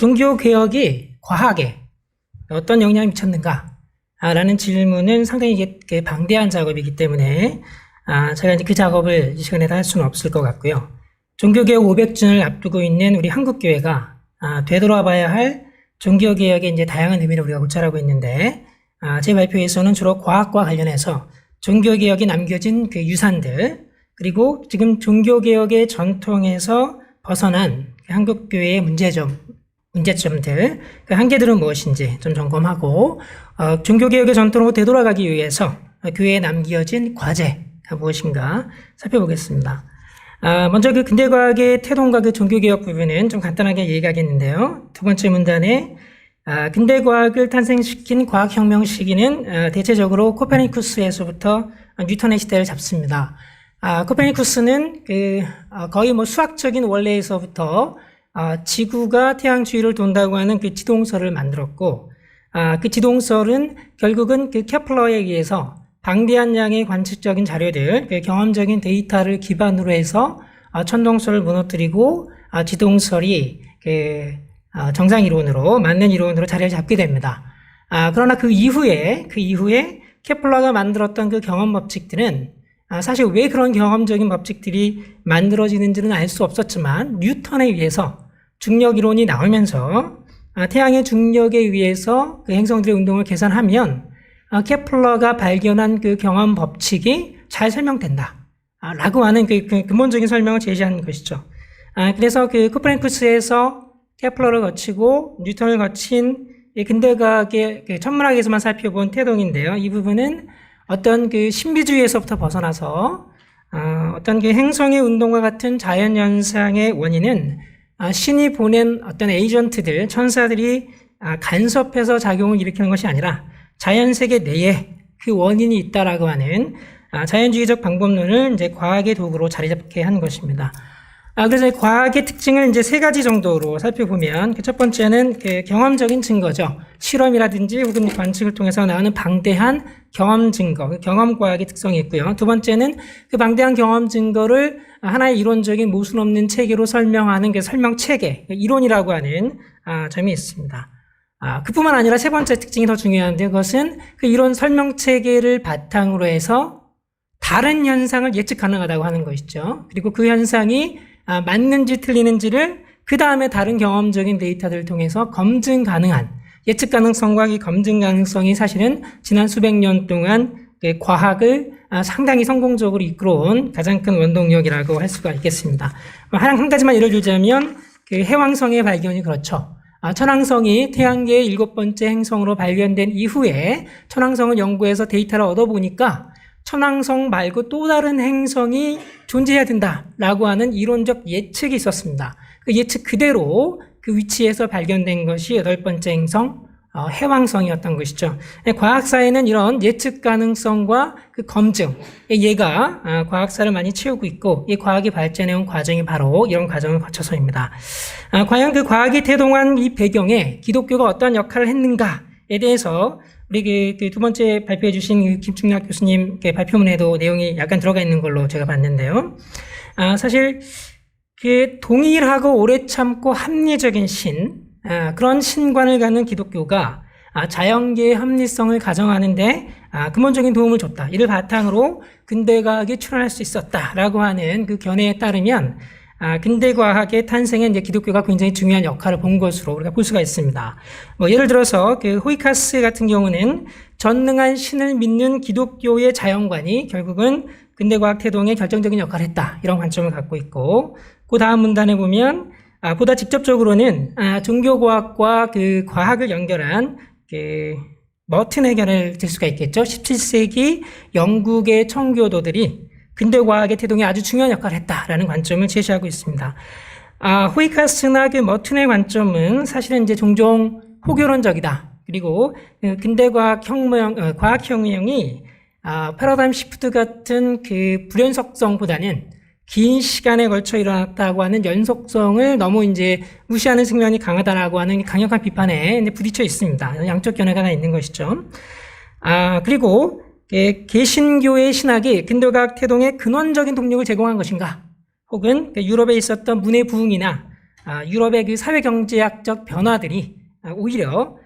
종교개혁이 과학에 어떤 영향을 미쳤는가? 라는 질문은 상당히 방대한 작업이기 때문에 제가 이제 그 작업을 이 시간에 다 할 수는 없을 것 같고요. 종교개혁 500주년을 앞두고 있는 우리 한국교회가 되돌아봐야 할 종교개혁의 이제 다양한 의미를 우리가 고찰하고 있는데, 제 발표에서는 주로 과학과 관련해서 종교개혁이 남겨진 그 유산들, 그리고 지금 종교개혁의 전통에서 벗어난 한국교회의 문제점들, 그 한계들은 무엇인지 좀 점검하고, 종교개혁의 전통으로 되돌아가기 위해서 교회에 남겨진 과제가 무엇인가 살펴보겠습니다. 먼저 그 근대과학의 태동과 그 종교개혁 부분은 좀 간단하게 얘기하겠는데요. 두 번째 문단에 근대과학을 탄생시킨 과학혁명 시기는 대체적으로 코페르니쿠스에서부터 뉴턴의 시대를 잡습니다. 코페르니쿠스는 거의 수학적인 원리에서부터 지구가 태양 주위를 돈다고 하는 그 지동설을 만들었고, 그 지동설은 결국은 그 케플러에 의해서 방대한 양의 관측적인 자료들, 경험적인 데이터를 기반으로 해서 천동설을 무너뜨리고 지동설이 정상 이론으로, 맞는 이론으로 자리를 잡게 됩니다. 그러나 그 이후에 케플러가 만들었던 그 경험 법칙들은 사실 왜 그런 경험적인 법칙들이 만들어지는지는 알 수 없었지만, 뉴턴에 의해서 중력 이론이 나오면서 태양의 중력에 의해서 그 행성들의 운동을 계산하면 케플러가 발견한 그 경험 법칙이 잘 설명된다 라고 하는 그 근본적인 설명을 제시하는 것이죠. 그래서 그 코페르니쿠스에서 케플러를 거치고 뉴턴을 거친 근대과학의 천문학에서만 살펴본 태동인데요. 이 부분은 어떤 그 신비주의에서부터 벗어나서 어떤 그 행성의 운동과 같은 자연현상의 원인은 신이 보낸 어떤 에이전트들, 천사들이 간섭해서 작용을 일으키는 것이 아니라 자연세계 내에 그 원인이 있다라고 하는 자연주의적 방법론을 이제 과학의 도구로 자리 잡게 한 것입니다. 그래서 과학의 특징을 이제 세 가지 정도로 살펴보면, 그 첫 번째는 그 경험적인 증거죠. 실험이라든지 혹은 관측을 통해서 나오는 방대한 경험 증거, 경험 과학의 특성이 있고요. 두 번째는 그 방대한 경험 증거를 하나의 이론적인 모순 없는 체계로 설명하는 그 설명 체계, 이론이라고 하는 점이 있습니다. 그뿐만 아니라 세 번째 특징이 더 중요한데, 그것은 그 이론 설명 체계를 바탕으로 해서 다른 현상을 예측 가능하다고 하는 것이죠. 그리고 그 현상이 맞는지 틀리는지를 그 다음에 다른 경험적인 데이터들을 통해서 검증 가능한, 예측 가능성과 이 검증 가능성이 사실은 지난 수백 년 동안 과학을 상당히 성공적으로 이끌어온 가장 큰 원동력이라고 할 수가 있겠습니다. 한 가지만 예를 들자면 그 해왕성의 발견이 그렇죠. 천왕성이 태양계의 7번째 행성으로 발견된 이후에 천왕성을 연구해서 데이터를 얻어보니까 천왕성 말고 또 다른 행성이 존재해야 된다라고 하는 이론적 예측이 있었습니다. 그 예측 그대로 그 위치에서 발견된 것이 8번째 행성 해왕성이었던 것이죠. 과학사에는 이런 예측 가능성과 그 검증, 얘가 과학사를 많이 채우고 있고, 이 과학이 발전해온 과정이 바로 이런 과정을 거쳐서입니다. 과연 그 과학이 태동한 이 배경에 기독교가 어떠한 역할을 했는가에 대해서 우리 그 두 번째 발표해 주신 김충락 교수님 발표문에도 내용이 약간 들어가 있는 걸로 제가 봤는데요. 사실 그 동일하고 오래 참고 합리적인 그런 신관을 갖는 기독교가 자연계의 합리성을 가정하는데 근본적인 도움을 줬다. 이를 바탕으로 근대과학이 출현할 수 있었다라고 하는 그 견해에 따르면 근대과학의 탄생에 이제 기독교가 굉장히 중요한 역할을 본 것으로 우리가 볼 수가 있습니다. 예를 들어서 그 호이카스 같은 경우는 전능한 신을 믿는 기독교의 자연관이 결국은 근대과학 태동에 결정적인 역할을 했다. 이런 관점을 갖고 있고, 그 다음 문단에 보면 보다 직접적으로는 종교과학과 그 과학을 연결한 그 머튼의 견해를 들 수가 있겠죠. 17세기 영국의 청교도들이 근대과학의 태동에 아주 중요한 역할을 했다라는 관점을 제시하고 있습니다. 호이카스나 그 머튼의 관점은 사실은 이제 종종 호교론적이다. 그리고 과학혁명이 패러다임 시프트 같은 그 불연속성보다는 긴 시간에 걸쳐 일어났다고 하는 연속성을 너무 이제 무시하는 측면이 강하다라고 하는 강력한 비판에 부딪혀 있습니다. 양쪽 견해가 다 있는 것이죠. 그리고 개신교의 신학이 근대과학 태동에 근원적인 동력을 제공한 것인가? 혹은 유럽에 있었던 문의 부흥이나 유럽의 그 사회경제학적 변화들이 오히려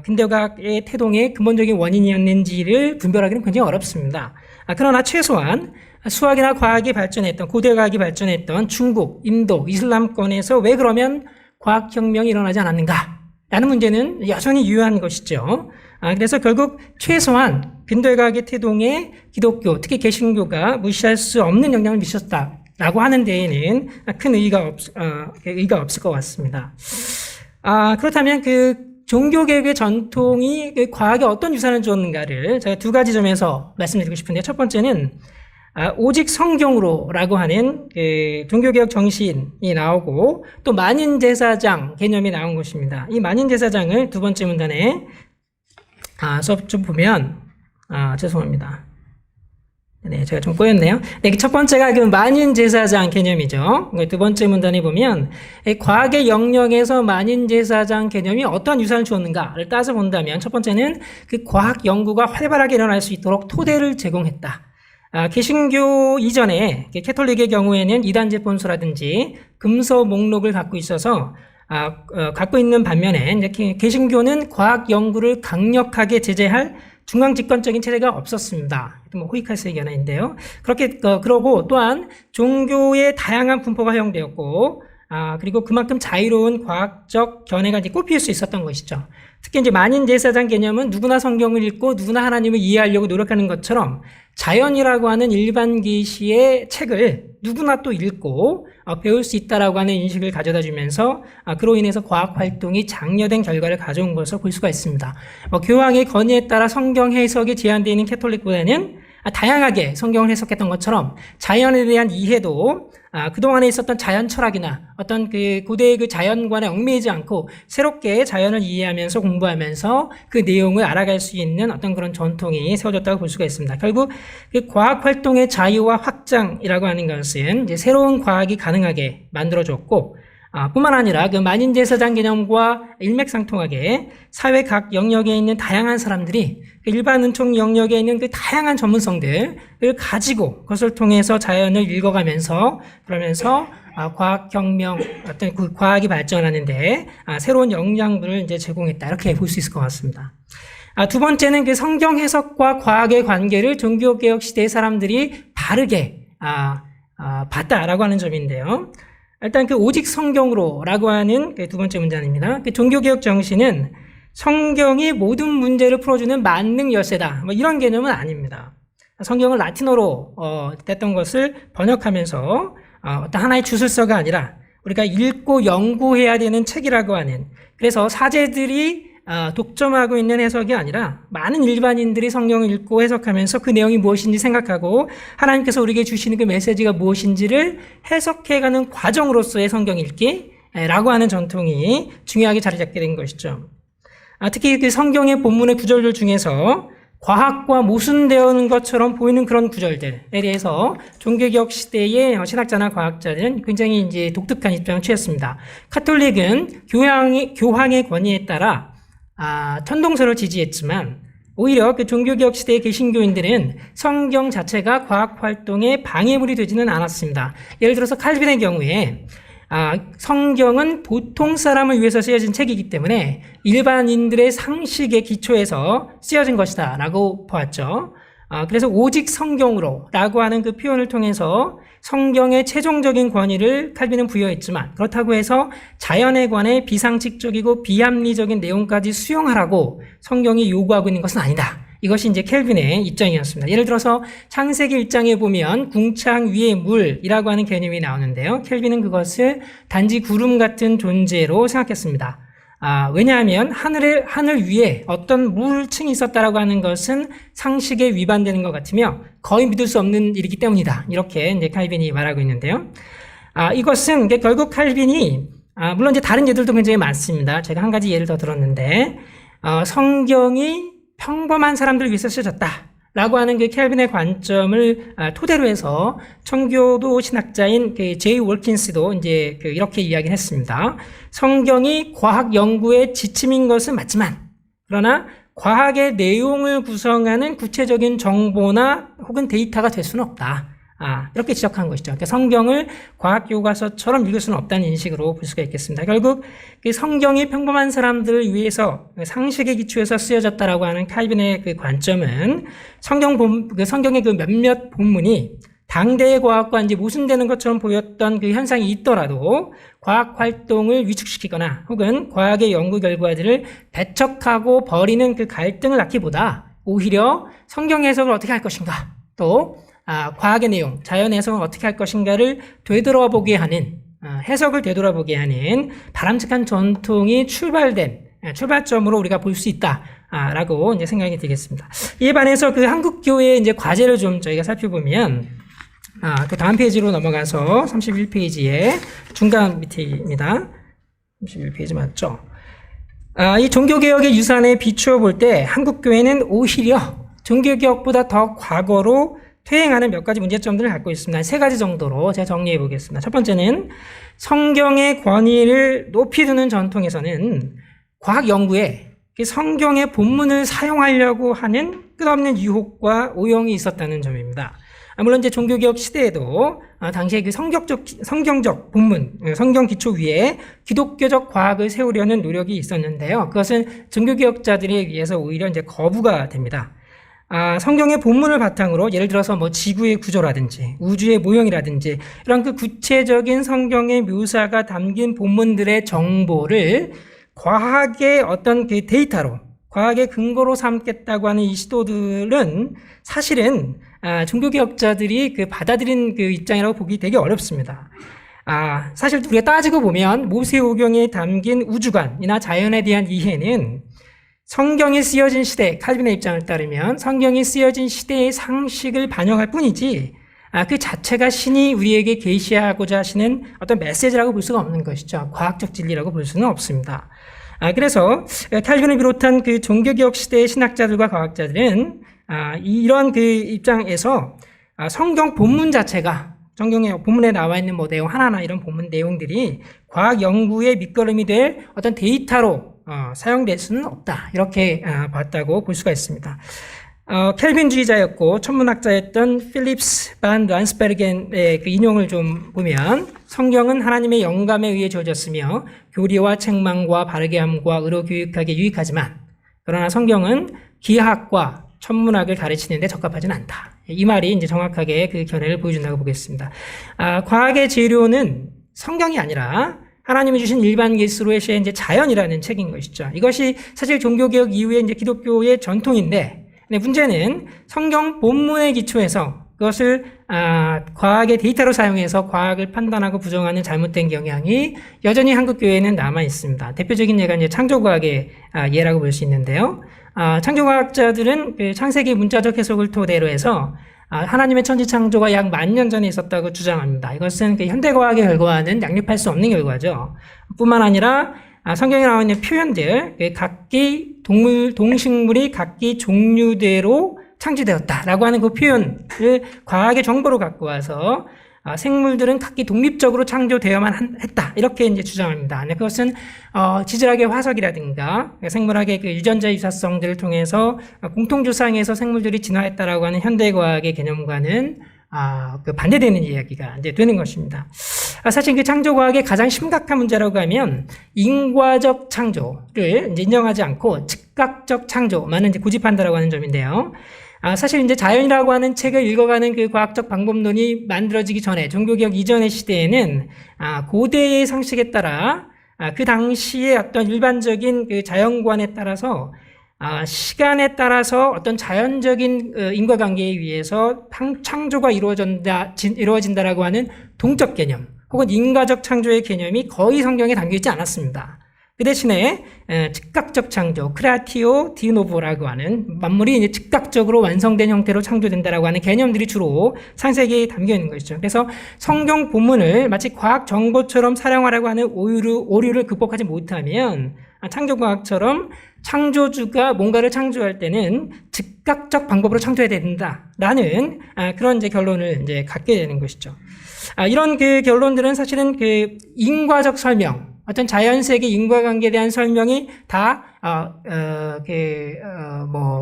근대과학의 태동의 근본적인 원인이었는지를 분별하기는 굉장히 어렵습니다. 그러나 최소한 수학이나 과학이 발전했던, 고대과학이 발전했던 중국, 인도, 이슬람권에서 왜 그러면 과학혁명이 일어나지 않았는가? 라는 문제는 여전히 유효한 것이죠. 그래서 결국 최소한 근대과학의 태동에 기독교, 특히 개신교가 무시할 수 없는 영향을 미쳤다라고 하는 데에는 큰 의의가 없을 것 같습니다. 그렇다면 그 종교개혁의 전통이 그 과학에 어떤 유산을 주었는가를 제가 두 가지 점에서 말씀드리고 싶은데, 첫 번째는 오직 성경으로라고 하는 그 종교개혁 정신이 나오고 또 만인제사장 개념이 나온 것입니다. 이 만인제사장을 두 번째 문단에 수업 좀 보면 죄송합니다. 네, 제가 좀 꼬였네요. 네, 첫 번째가 그 만인제사장 개념이죠. 두 번째 문단에 보면 과학의 영역에서 만인제사장 개념이 어떤 유산을 주었는가를 따져본다면, 첫 번째는 그 과학 연구가 활발하게 일어날 수 있도록 토대를 제공했다. 개신교 이전에 캐톨릭의 경우에는 이단제 본서라든지 금서 목록을 갖고 있어서 갖고 있는 반면에 이제 개신교는 과학 연구를 강력하게 제재할 중앙 집권적인 체제가 없었습니다. 뭐 호이카스의 견해인데요. 그러고 또한 종교의 다양한 분포가 허용되었고, 그리고 그만큼 자유로운 과학적 견해가 이제 꽃피울 수 있었던 것이죠. 특히 이제 만인제사장 개념은 누구나 성경을 읽고 누구나 하나님을 이해하려고 노력하는 것처럼 자연이라고 하는 일반 계시의 책을 누구나 또 읽고 배울 수 있다라고 하는 인식을 가져다 주면서 그로 인해서 과학 활동이 장려된 결과를 가져온 것을 볼 수가 있습니다. 교황의 건의에 따라 성경 해석이 제한되어 있는 캐톨릭보다는 다양하게 성경을 해석했던 것처럼 자연에 대한 이해도 그동안에 있었던 자연 철학이나 어떤 그 고대의 그 자연관에 얽매이지 않고 새롭게 자연을 이해하면서 공부하면서 그 내용을 알아갈 수 있는 어떤 그런 전통이 세워졌다고 볼 수가 있습니다. 결국 그 과학 활동의 자유와 확장이라고 하는 것은 이제 새로운 과학이 가능하게 만들어졌고, 뿐만 아니라 그 만인제사장 개념과 일맥상통하게 사회 각 영역에 있는 다양한 사람들이 일반 은총 영역에 있는 그 다양한 전문성들을 가지고 그것을 통해서 자연을 읽어가면서 그러면서 과학혁명, 어떤 그 과학이 발전하는데 새로운 영향분을 이제 제공했다, 이렇게 볼 수 있을 것 같습니다. 두 번째는 그 성경 해석과 과학의 관계를 종교개혁 시대의 사람들이 바르게 봤다라고 하는 점인데요. 일단 그 오직 성경으로라고 하는 그 두 번째 문장입니다. 그 종교개혁 정신은 성경이 모든 문제를 풀어주는 만능 열쇠다, 뭐 이런 개념은 아닙니다. 성경을 라틴어로 됐던 것을 번역하면서 어떤 하나의 주술서가 아니라 우리가 읽고 연구해야 되는 책이라고 하는, 그래서 사제들이 독점하고 있는 해석이 아니라 많은 일반인들이 성경을 읽고 해석하면서 그 내용이 무엇인지 생각하고 하나님께서 우리에게 주시는 그 메시지가 무엇인지를 해석해가는 과정으로서의 성경 읽기라고 하는 전통이 중요하게 자리 잡게 된 것이죠. 특히 그 성경의 본문의 구절들 중에서 과학과 모순되는 것처럼 보이는 그런 구절들에 대해서 종교개혁 시대의 신학자나 과학자들은 굉장히 이제 독특한 입장을 취했습니다. 카톨릭은 교황의 권위에 따라 천동설을 지지했지만 오히려 그 종교개혁 시대의 개신교인들은 성경 자체가 과학 활동에 방해물이 되지는 않았습니다. 예를 들어서 칼빈의 경우에 성경은 보통 사람을 위해서 쓰여진 책이기 때문에 일반인들의 상식의 기초에서 쓰여진 것이다 라고 보았죠. 그래서 오직 성경으로 라고 하는 그 표현을 통해서 성경의 최종적인 권위를 칼빈은 부여했지만, 그렇다고 해서 자연에 관해 비상식적이고 비합리적인 내용까지 수용하라고 성경이 요구하고 있는 것은 아니다. 이것이 이제 켈빈의 입장이었습니다. 예를 들어서 창세기 1장에 보면 궁창 위의 물이라고 하는 개념이 나오는데요. 켈빈은 그것을 단지 구름 같은 존재로 생각했습니다. 왜냐하면 하늘 위에 어떤 물층이 있었다라고 하는 것은 상식에 위반되는 것 같으며 거의 믿을 수 없는 일이기 때문이다. 이렇게 이제 칼빈이 말하고 있는데요. 이것은 결국 칼빈이 물론 이제 다른 예들도 굉장히 많습니다. 제가 한 가지 예를 더 들었는데 성경이 평범한 사람들을 위해서 쓰여졌다 라고 하는 그 켈빈의 관점을 토대로 해서 청교도 신학자인 그 제이 월킨스도 이제 이렇게 이야기를 했습니다. 성경이 과학 연구의 지침인 것은 맞지만, 그러나 과학의 내용을 구성하는 구체적인 정보나 혹은 데이터가 될 수는 없다. 이렇게 지적한 것이죠. 그러니까 성경을 과학 교과서처럼 읽을 수는 없다는 인식으로 볼 수가 있겠습니다. 결국 그 성경이 평범한 사람들을 위해서 상식에 기초해서 쓰여졌다라고 하는 칼빈의 그 관점은 성경의 그 몇몇 본문이 당대의 과학과 이제 모순되는 것처럼 보였던 그 현상이 있더라도 과학 활동을 위축시키거나 혹은 과학의 연구 결과들을 배척하고 버리는 그 갈등을 낳기보다 오히려 성경 해석을 어떻게 할 것인가, 또 과학의 내용, 자연 해석을 어떻게 할 것인가를 되돌아보게 하는, 해석을 되돌아보게 하는 바람직한 전통이 출발점으로 우리가 볼 수 있다라고 이제 생각이 되겠습니다. 이에 반해서 그 한국 교회의 이제 과제를 좀 저희가 살펴보면, 그 다음 페이지로 넘어가서 31페이지에 중간 밑에입니다. 31페이지 맞죠? 이 종교개혁의 유산에 비추어 볼 때 한국 교회는 오히려 종교개혁보다 더 과거로 퇴행하는 몇 가지 문제점들을 갖고 있습니다. 3가지 정도로 제가 정리해 보겠습니다. 첫 번째는 성경의 권위를 높이 두는 전통에서는 과학 연구에 성경의 본문을 사용하려고 하는 끝없는 유혹과 오용이 있었다는 점입니다. 물론 이제 종교개혁 시대에도 당시에 그 성경적 본문, 성경 기초 위에 기독교적 과학을 세우려는 노력이 있었는데요. 그것은 종교개혁자들에 의해서 오히려 이제 거부가 됩니다. 성경의 본문을 바탕으로 예를 들어서 뭐 지구의 구조라든지 우주의 모형이라든지 이런 그 구체적인 성경의 묘사가 담긴 본문들의 정보를 과학의 어떤 그 데이터로, 과학의 근거로 삼겠다고 하는 이 시도들은 사실은 종교개혁자들이 그 받아들인 그 입장이라고 보기 되게 어렵습니다. 사실 우리가 따지고 보면 모세오경에 담긴 우주관이나 자연에 대한 이해는 성경이 쓰여진 시대, 칼빈의 입장을 따르면 성경이 쓰여진 시대의 상식을 반영할 뿐이지 그 자체가 신이 우리에게 계시하고자 하시는 어떤 메시지라고 볼 수가 없는 것이죠. 과학적 진리라고 볼 수는 없습니다. 그래서 칼빈을 비롯한 그 종교개혁 시대의 신학자들과 과학자들은 이런 그 입장에서 성경 본문 자체가, 성경의 본문에 나와 있는 뭐 내용 하나하나 이런 본문 내용들이 과학 연구의 밑거름이 될 어떤 데이터로 사용될 수는 없다, 이렇게 봤다고 볼 수가 있습니다. 켈빈주의자였고 천문학자였던 필립스 반 란스베르겐의 그 인용을 좀 보면, 성경은 하나님의 영감에 의해 주어졌으며 교리와 책망과 바르게함과 의로 교육하기에 유익하지만 그러나 성경은 기하학과 천문학을 가르치는 데 적합하지는 않다. 이 말이 이제 정확하게 그 견해를 보여준다고 보겠습니다. 과학의 재료는 성경이 아니라 하나님이 주신 일반 기술로의 이제 자연이라는 책인 것이죠. 이것이 사실 종교개혁 이후에 이제 기독교의 전통인데, 근데 문제는 성경 본문에 기초해서 그것을 과학의 데이터로 사용해서 과학을 판단하고 부정하는 잘못된 경향이 여전히 한국 교회에는 남아 있습니다. 대표적인 예가 이제 창조과학의 예라고 볼 수 있는데요. 창조과학자들은 그 창세기 문자적 해석을 토대로 해서 하나님의 천지창조가 약 10,000년 전에 있었다고 주장합니다. 이것은 그 현대과학의 결과와는 양립할 수 없는 결과죠. 뿐만 아니라 성경에 나와 있는 표현들, 각기 동식물이 각기 종류대로 창조되었다라고 하는 그 표현을 과학의 정보로 갖고 와서 생물들은 각기 독립적으로 창조되어야만 했다, 이렇게 이제 주장합니다. 그것은 지질학의 화석이라든가 생물학의 그 유전자 유사성들을 통해서 공통조상에서 생물들이 진화했다라고 하는 현대과학의 개념과는 그 반대되는 이야기가 이제 되는 것입니다. 사실 그 창조과학의 가장 심각한 문제라고 하면 인과적 창조를 이제 인정하지 않고 즉각적 창조만은 이제 고집한다라고 하는 점인데요. 사실 이제 자연이라고 하는 책을 읽어가는 그 과학적 방법론이 만들어지기 전에, 종교개혁 이전의 시대에는 고대의 상식에 따라 그 당시의 어떤 일반적인 그 자연관에 따라서 시간에 따라서 어떤 자연적인 인과관계에 의해서 창조가 이루어진다라고 하는 동적 개념 혹은 인과적 창조의 개념이 거의 성경에 담겨있지 않았습니다. 그 대신에 즉각적 창조, 크레아티오 디노보라고 하는 만물이 이제 즉각적으로 완성된 형태로 창조된다라고 하는 개념들이 주로 창세기에 담겨 있는 것이죠. 그래서 성경 본문을 마치 과학 정보처럼 사용하려고 하는 오류를 극복하지 못하면 창조과학처럼 창조주가 뭔가를 창조할 때는 즉각적 방법으로 창조해야 된다라는 그런 이제 결론을 이제 갖게 되는 것이죠. 이런 그 결론들은 사실은 그 인과적 설명, 어떤 자연세계 인과관계에 대한 설명이 다,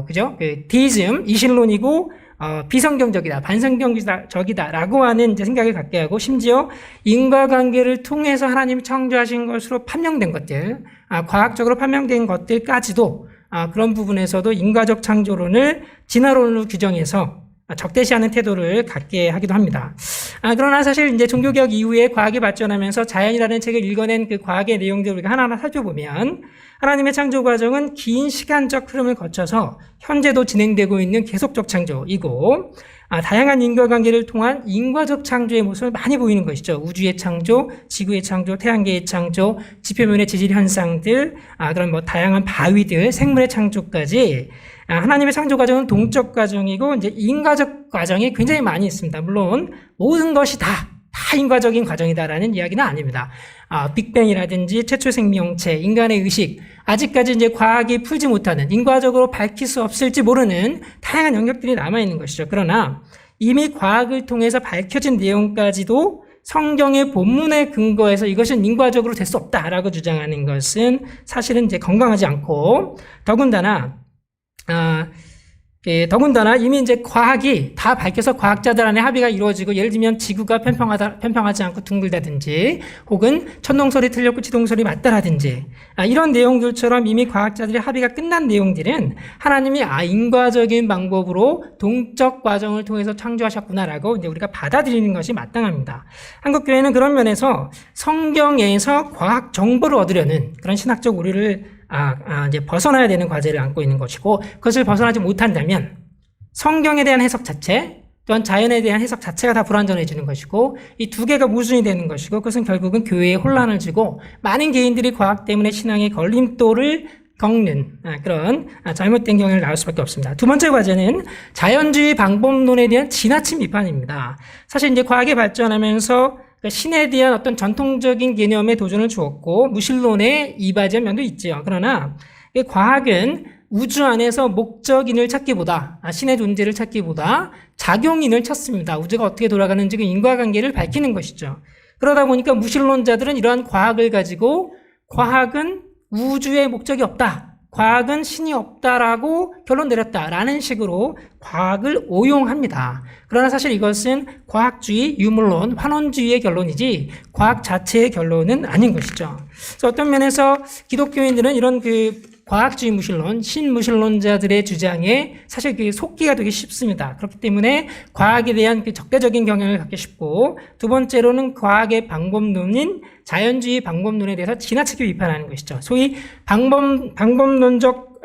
그죠? 그 디이즘, 이신론이고, 비성경적이다, 반성경적이다라고 하는 이제 생각을 갖게 하고, 심지어 인과관계를 통해서 하나님이 창조하신 것으로 판명된 것들, 과학적으로 판명된 것들까지도 그런 부분에서도 인과적 창조론을 진화론으로 규정해서 적대시하는 태도를 갖게 하기도 합니다. 그러나 사실 이제 종교개혁 이후에 과학이 발전하면서 자연이라는 책을 읽어낸 그 과학의 내용들을 우리가 하나하나 살펴보면 하나님의 창조 과정은 긴 시간적 흐름을 거쳐서 현재도 진행되고 있는 계속적 창조이고, 다양한 인과관계를 통한 인과적 창조의 모습을 많이 보이는 것이죠. 우주의 창조, 지구의 창조, 태양계의 창조, 지표면의 지질 현상들, 그런 뭐 다양한 바위들, 생물의 창조까지 하나님의 창조 과정은 동적 과정이고 이제 인과적 과정이 굉장히 많이 있습니다. 물론 모든 것이 다 인과적인 과정이다라는 이야기는 아닙니다. 빅뱅이라든지 최초 생명체, 인간의 의식, 아직까지 이제 과학이 풀지 못하는, 인과적으로 밝힐 수 없을지 모르는 다양한 영역들이 남아있는 것이죠. 그러나 이미 과학을 통해서 밝혀진 내용까지도 성경의 본문에 근거해서 이것은 인과적으로 될 수 없다라고 주장하는 것은 사실은 이제 건강하지 않고, 더군다나 이미 이제 과학이 다 밝혀서 과학자들 안에 합의가 이루어지고, 예를 들면 지구가 편평하지 않고 둥글다든지, 혹은 천동설이 틀렸고 지동설이 맞다라든지, 이런 내용들처럼 이미 과학자들의 합의가 끝난 내용들은 하나님이 인과적인 방법으로 동적 과정을 통해서 창조하셨구나라고 이제 우리가 받아들이는 것이 마땅합니다. 한국교회는 그런 면에서 성경에서 과학 정보를 얻으려는 그런 신학적 오류를 이제 벗어나야 되는 과제를 안고 있는 것이고, 그것을 벗어나지 못한다면 성경에 대한 해석 자체, 또한 자연에 대한 해석 자체가 다 불완전해지는 것이고, 이 두 개가 모순이 되는 것이고, 그것은 결국은 교회에 혼란을 주고 많은 개인들이 과학 때문에 신앙의 걸림돌을 겪는 그런 잘못된 경향을 낳을 수밖에 없습니다. 두 번째 과제는 자연주의 방법론에 대한 지나친 비판입니다. 사실 이제 과학이 발전하면서 신에 대한 어떤 전통적인 개념에 도전을 주었고, 무신론에 이바지한 면도 있죠. 그러나 과학은 우주 안에서 목적인을 찾기보다, 신의 존재를 찾기보다 작용인을 찾습니다. 우주가 어떻게 돌아가는지 그 인과관계를 밝히는 것이죠. 그러다 보니까 무신론자들은 이러한 과학을 가지고 과학은 우주의 목적이 없다, 과학은 신이 없다라고 결론 내렸다라는 식으로 과학을 오용합니다. 그러나 사실 이것은 과학주의, 유물론, 환원주의의 결론이지 과학 자체의 결론은 아닌 것이죠. 그래서 어떤 면에서 기독교인들은 이런 과학주의 무신론, 신무신론자들의 주장에 사실 속기가 되기 쉽습니다. 그렇기 때문에 과학에 대한 적대적인 경향을 갖기 쉽고, 두 번째로는 과학의 방법론인 자연주의 방법론에 대해서 지나치게 비판하는 것이죠. 소위 방법론적,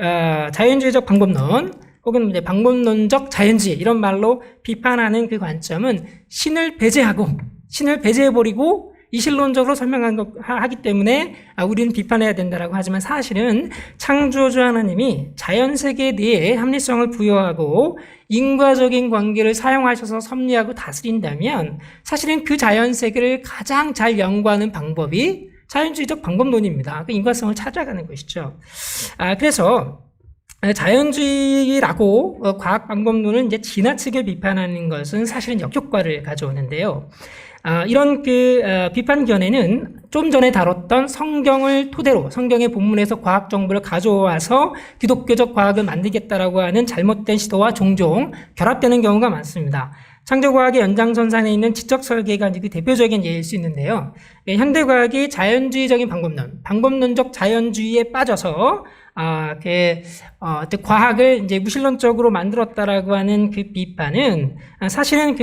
자연주의적 방법론, 혹은 이제 방법론적 자연주의, 이런 말로 비판하는 그 관점은 신을 배제해버리고 이실론적으로 설명하기 때문에 우리는 비판해야 된다라고 하지만, 사실은 창조주 하나님이 자연세계에 대해 합리성을 부여하고 인과적인 관계를 사용하셔서 섭리하고 다스린다면 사실은 그 자연세계를 가장 잘 연구하는 방법이 자연주의적 방법론입니다. 그 인과성을 찾아가는 것이죠. 그래서 자연주의라고 과학 방법론을 이제 지나치게 비판하는 것은 사실은 역효과를 가져오는데요. 이런 비판 견해는 좀 전에 다뤘던 성경을 토대로, 성경의 본문에서 과학 정보를 가져와서 기독교적 과학을 만들겠다라고 하는 잘못된 시도와 종종 결합되는 경우가 많습니다. 창조과학의 연장선상에 있는 지적 설계가 이제 그 대표적인 예일 수 있는데요. 현대과학이 자연주의적인 방법론적 자연주의에 빠져서 과학을 이제 무신론적으로 만들었다라고 하는 그 비판은 사실은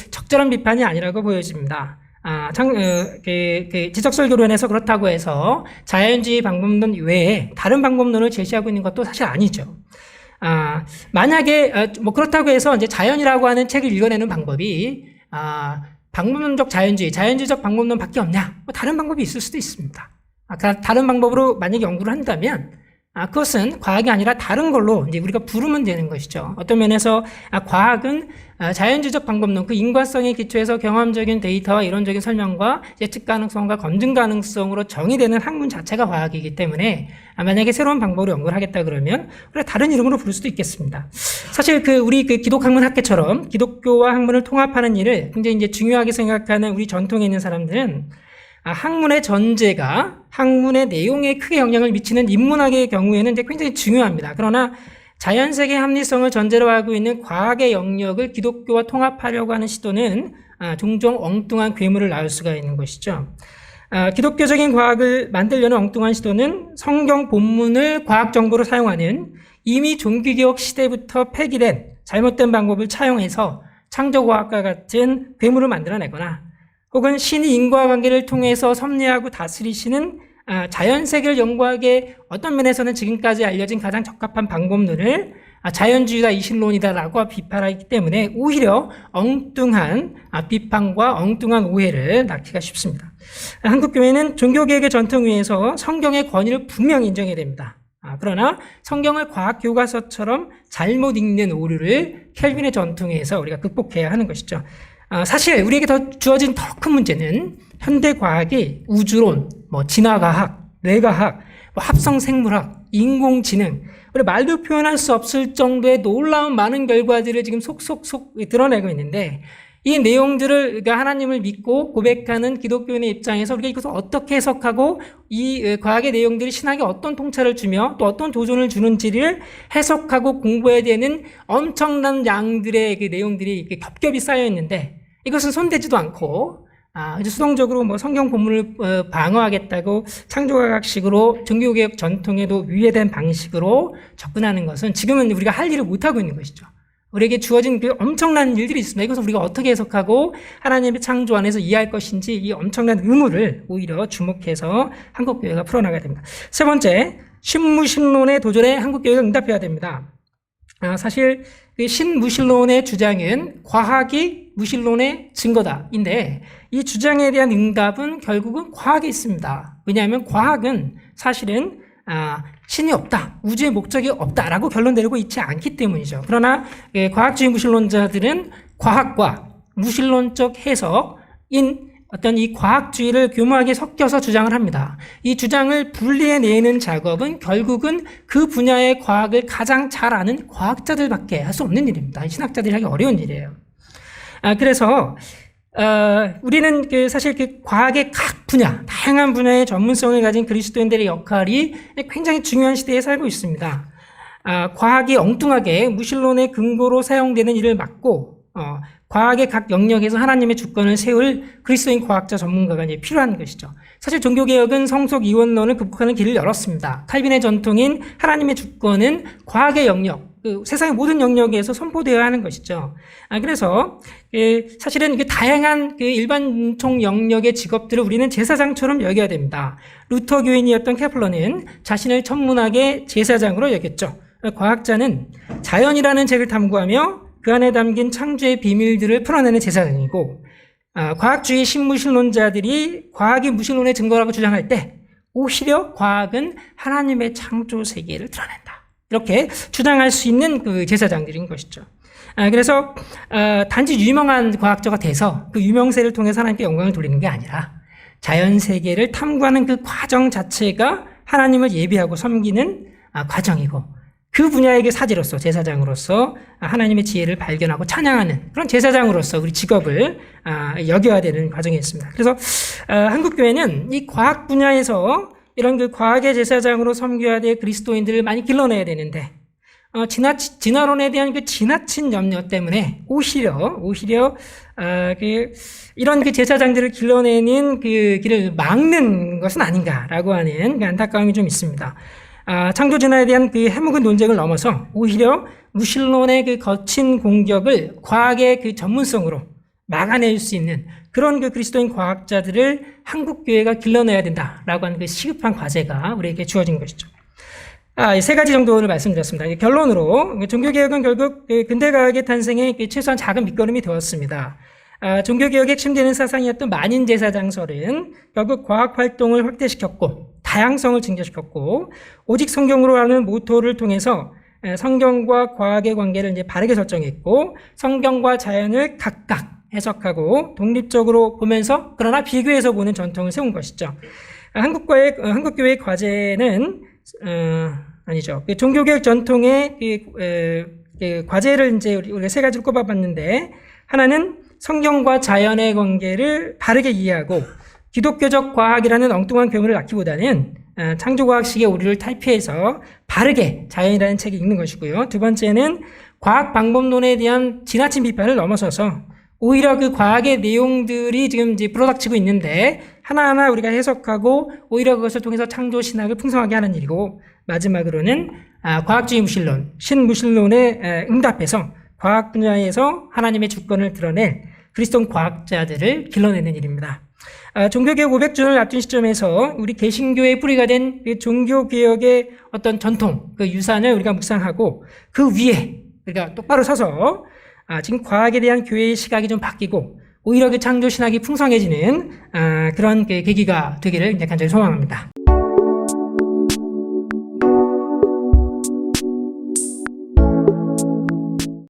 적절한 비판이 아니라고 보여집니다. 지적설계론에서 그렇다고 해서 자연주의 방법론 외에 다른 방법론을 제시하고 있는 것도 사실 아니죠. 만약에 그렇다고 해서 이제 자연이라고 하는 책을 읽어내는 방법이 방법론적 자연주의적 방법론밖에 없냐? 다른 방법이 있을 수도 있습니다. 다른 방법으로 만약에 연구를 한다면 그것은 과학이 아니라 다른 걸로 이제 우리가 부르면 되는 것이죠. 어떤 면에서 과학은 자연주의적 방법론, 그 인과성에 기초해서 경험적인 데이터와 이론적인 설명과 예측 가능성과 검증 가능성으로 정의되는 학문 자체가 과학이기 때문에 만약에 새로운 방법으로 연구를 하겠다 그러면 우리가 다른 이름으로 부를 수도 있겠습니다. 사실 우리 기독학문 학계처럼 기독교와 학문을 통합하는 일을 굉장히 이제 중요하게 생각하는 우리 전통에 있는 사람들은 학문의 전제가 학문의 내용에 크게 영향을 미치는 인문학의 경우에는 이제 굉장히 중요합니다. 그러나 자연세계 합리성을 전제로 하고 있는 과학의 영역을 기독교와 통합하려고 하는 시도는 종종 엉뚱한 괴물을 낳을 수가 있는 것이죠. 기독교적인 과학을 만들려는 엉뚱한 시도는 성경 본문을 과학 정보로 사용하는 이미 종교개혁 시대부터 폐기된 잘못된 방법을 차용해서 창조과학과 같은 괴물을 만들어내거나 혹은 신이 인과관계를 통해서 섭리하고 다스리시는 자연세계를 연구하기에 어떤 면에서는 지금까지 알려진 가장 적합한 방법론을 자연주의다, 이신론이다라고 비판하기 때문에 오히려 엉뚱한 비판과 엉뚱한 오해를 낳기가 쉽습니다. 한국교회는 종교개혁의 전통 위에서 성경의 권위를 분명히 인정해야 됩니다. 그러나 성경을 과학교과서처럼 잘못 읽는 오류를 켈빈의 전통에서 우리가 극복해야 하는 것이죠. 사실 우리에게 주어진 더 큰 문제는 현대과학이 우주론, 진화과학, 뇌과학, 합성생물학, 인공지능, 우리 말로 표현할 수 없을 정도의 놀라운 많은 결과들을 지금 속속속 드러내고 있는데 이 내용들을 그러니까 하나님을 믿고 고백하는 기독교인의 입장에서 우리가 이것을 어떻게 해석하고 이 과학의 내용들이 신학에 어떤 통찰을 주며 또 어떤 도전을 주는지를 해석하고 공부해야 되는 엄청난 양들의 그 내용들이 겹겹이 쌓여 있는데 이것은 손대지도 않고 수동적으로 성경 본문을 방어하겠다고 창조과학식으로 종교개혁 전통에도 위배된 방식으로 접근하는 것은 지금은 우리가 할 일을 못하고 있는 것이죠. 우리에게 주어진 그 엄청난 일들이 있습니다. 이것을 우리가 어떻게 해석하고 하나님의 창조 안에서 이해할 것인지 이 엄청난 의무를 오히려 주목해서 한국교회가 풀어나가야 됩니다. 세 번째, 신무신론의 도전에 한국교회가 응답해야 됩니다. 사실 그 신무신론의 주장은 과학이 무신론의 증거다인데 이 주장에 대한 응답은 결국은 과학에 있습니다. 왜냐하면 과학은 사실은 신이 없다, 우주의 목적이 없다라고 결론 내리고 있지 않기 때문이죠. 그러나 과학주의 무신론자들은 과학과 무신론적 해석인 어떤 이 과학주의를 교묘하게 섞여서 주장을 합니다. 이 주장을 분리해내는 작업은 결국은 그 분야의 과학을 가장 잘 아는 과학자들밖에 할 수 없는 일입니다. 신학자들이 하기 어려운 일이에요. 그래서 우리는 사실 과학의 각 분야, 다양한 분야의 전문성을 가진 그리스도인들의 역할이 굉장히 중요한 시대에 살고 있습니다. 과학이 엉뚱하게 무신론의 근거로 사용되는 일을 막고 과학의 각 영역에서 하나님의 주권을 세울 그리스도인 과학자 전문가가 이제 필요한 것이죠. 사실 종교개혁은 성속 이원론을 극복하는 길을 열었습니다. 칼빈의 전통인 하나님의 주권은 과학의 영역, 세상의 모든 영역에서 선포되어야 하는 것이죠. 그래서 사실은 다양한 일반총 영역의 직업들을 우리는 제사장처럼 여겨야 됩니다. 루터 교인이었던 케플러는 자신을 천문학의 제사장으로 여겼죠. 과학자는 자연이라는 책을 탐구하며 그 안에 담긴 창조의 비밀들을 풀어내는 제사장이고, 과학주의 신무신론자들이 과학이 무신론의 증거라고 주장할 때 오히려 과학은 하나님의 창조 세계를 드러낸다, 이렇게 주장할 수 있는 그 제사장들인 것이죠. 그래서 단지 유명한 과학자가 돼서 그 유명세를 통해서 하나님께 영광을 돌리는 게 아니라 자연 세계를 탐구하는 그 과정 자체가 하나님을 예배하고 섬기는 과정이고, 그 분야의 사제로서, 제사장으로서 하나님의 지혜를 발견하고 찬양하는 그런 제사장으로서 우리 직업을 여겨야 되는 과정이었습니다. 그래서 한국교회는 이 과학 분야에서 이런 그 과학의 제사장으로 섬겨야 될 그리스도인들을 많이 길러내야 되는데, 진화론에 대한 그 지나친 염려 때문에 오히려 이런 그 제사장들을 길러내는 그 길을 막는 것은 아닌가라고 하는 그 안타까움이 좀 있습니다. 창조 진화에 대한 그 해묵은 논쟁을 넘어서 오히려 무신론의 그 거친 공격을 과학의 그 전문성으로 막아낼 수 있는 그런 그 그리스도인 과학자들을 한국교회가 길러내야 된다라고 하는 그 시급한 과제가 우리에게 주어진 것이죠. 세 가지 정도를 말씀드렸습니다. 결론으로 종교개혁은 결국 근대과학의 탄생에 최소한 작은 밑거름이 되었습니다. 종교개혁의 핵심되는 사상이었던 만인제사장설은 결국 과학활동을 확대시켰고 다양성을 증대시켰고, 오직 성경으로 하는 모토를 통해서 성경과 과학의 관계를 이제 바르게 설정했고, 성경과 자연을 각각 해석하고 독립적으로 보면서 그러나 비교해서 보는 전통을 세운 것이죠. 한국교회의 과제는 아니죠. 종교개혁 전통의 과제를 이제 우리가 세 가지로 꼽아봤는데, 하나는 성경과 자연의 관계를 바르게 이해하고 기독교적 과학이라는 엉뚱한 괴물을 낳기보다는 창조과학식의 오류를 탈피해서 바르게 자연이라는 책을 읽는 것이고요. 두 번째는 과학 방법론에 대한 지나친 비판을 넘어서서 오히려 그 과학의 내용들이 지금 이제 불어닥치고 있는데 하나하나 우리가 해석하고 오히려 그것을 통해서 창조 신학을 풍성하게 하는 일이고, 마지막으로는 과학주의 무신론, 신무신론에 응답해서 과학 분야에서 하나님의 주권을 드러낼 그리스도 과학자들을 길러내는 일입니다. 종교개혁 500주년을 앞둔 시점에서 우리 개신교의 뿌리가 된 그 종교개혁의 어떤 전통, 그 유산을 우리가 묵상하고 그 위에 우리가 똑바로 서서 지금 과학에 대한 교회의 시각이 좀 바뀌고 오히려 그 창조신학이 풍성해지는 그런 계기가 되기를 간절히 소망합니다.